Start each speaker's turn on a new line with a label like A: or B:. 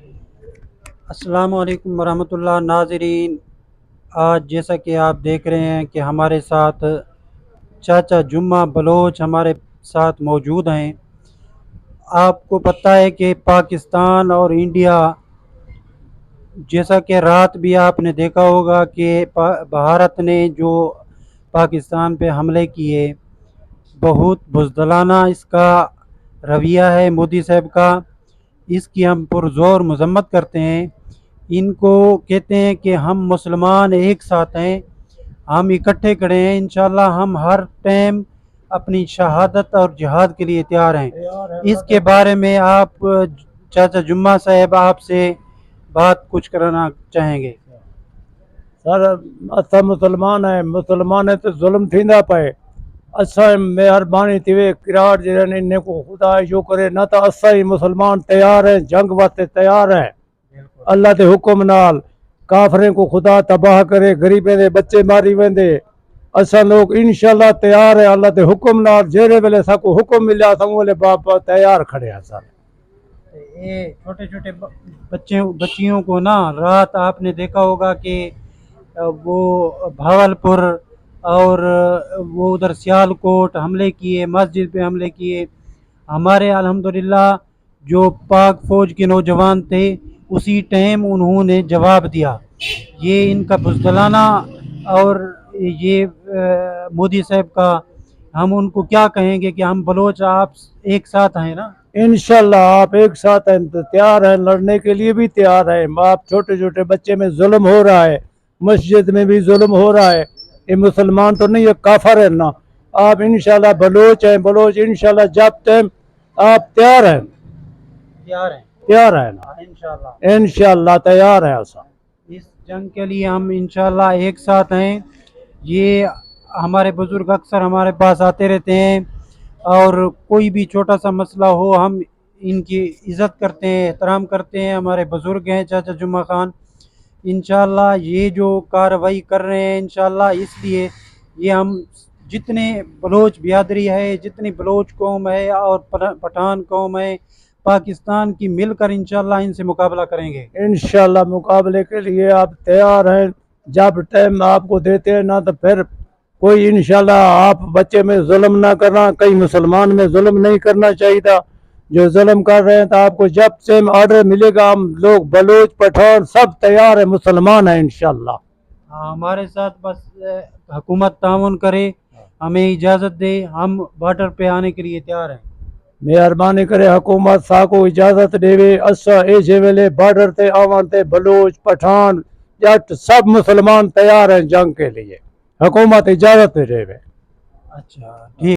A: السلام علیکم ورحمۃ اللہ ناظرین، آج جیسا کہ آپ دیکھ رہے ہیں کہ ہمارے ساتھ چاچا جمعہ بلوچ ہمارے ساتھ موجود ہیں۔ آپ کو پتہ ہے کہ پاکستان اور انڈیا، جیسا کہ رات بھی آپ نے دیکھا ہوگا کہ بھارت نے جو پاکستان پہ حملے کیے، بہت بزدلانہ اس کا رویہ ہے مودی صاحب کا۔ اس کی ہم پرزور مذمت کرتے ہیں۔ ان کو کہتے ہیں کہ ہم مسلمان ایک ساتھ ہیں، ہم اکٹھے کھڑے ہیں، انشاءاللہ ہم ہر ٹائم اپنی شہادت اور جہاد کے لیے تیار ہیں۔ اس کے بارے میں آپ چاچا جمعہ صاحب آپ سے بات کچھ کرنا چاہیں گے؟
B: سر اسا مسلمان ہے، مسلمان ہے تو ظلم تھیندا پئے۔ اسا مہربانی تھیوے کراڑ جڑن ان کو خدا جو کرے نہ تو اسا ہی مسلمان تیار ہیں، جنگ واسطے تیار ہیں۔ اللہ دے حکم نال کافریں کو خدا تباہ کرے، غریبیں دے بچے ماری ویندے، اسا لوگ انشاءاللہ تیار ہیں۔ اللہ دے حکم نال جہڑے ویلے ساکو حکم ملیا سا ویلے باپ تیار کھڑے ہیں سر۔
A: یہ چھوٹے چھوٹے بچیوں کو نا رات آپ نے دیکھا ہوگا کہ وہ بھاولپور اور وہ ادھر سیالکوٹ حملے کیے، مسجد پہ حملے کیے۔ ہمارے الحمدللہ جو پاک فوج کے نوجوان تھے اسی ٹائم انہوں نے جواب دیا۔ یہ ان کا بزدلانہ اور یہ مودی صاحب کا، ہم ان کو کیا کہیں گے کہ ہم بلوچ آپ ایک ساتھ ہیں نا؟
B: انشاءاللہ آپ ایک ساتھ ہیں، تیار ہیں، لڑنے کے لیے بھی تیار ہیں۔ آپ چھوٹے چھوٹے بچے میں ظلم ہو رہا ہے، مسجد میں بھی ظلم ہو رہا ہے، یہ مسلمان تو نہیں، یہ کافر ہے نا۔ آپ انشاءاللہ بلوچ ہیں، بلوچ انشاءاللہ جب ٹائم آپ تیار ہیں، تیار ہیں نا،
A: انشاءاللہ
B: انشاءاللہ تیار ہیں ایسا۔
A: اس جنگ کے لیے ہم انشاءاللہ ایک ساتھ ہیں۔ یہ ہمارے بزرگ اکثر ہمارے پاس آتے رہتے ہیں اور کوئی بھی چھوٹا سا مسئلہ ہو ہم ان کی عزت کرتے ہیں، احترام کرتے ہیں۔ ہمارے بزرگ ہیں چاچا جمعہ خان، انشاءاللہ یہ جو کارروائی کر رہے ہیں انشاءاللہ اس لیے یہ ہم جتنے بلوچ بیادری ہے، جتنی بلوچ قوم ہے اور پٹھان قوم ہے پاکستان کی، مل کر انشاءاللہ ان سے مقابلہ کریں گے۔
B: انشاءاللہ مقابلے کے لیے آپ تیار ہیں، جب ٹائم آپ کو دیتے ہیں نہ تو پھر کوئی انشاءاللہ آپ بچے میں ظلم نہ کرنا، کئی مسلمان میں ظلم نہیں کرنا چاہیے تھا۔ جو ظلم کر رہے ہیں تو آپ کو جب سے آرڈر ملے گا ہم لوگ بلوچ پٹھان سب تیار ہیں، مسلمان ہیں انشاءاللہ۔
A: ہمارے ساتھ بس حکومت تعاون کرے، ہمیں اجازت دے، ہم بارڈر پہ آنے کے لیے تیار ہیں۔
B: مہربانی کرے حکومت ساکو اجازت دے، اسا ایجے ویلے بارڈر تے آوان تے بلوچ پٹھان جٹ سب مسلمان تیار ہیں جنگ کے لیے، حکومت اجازت دے۔
A: اچھا ٹھیک۔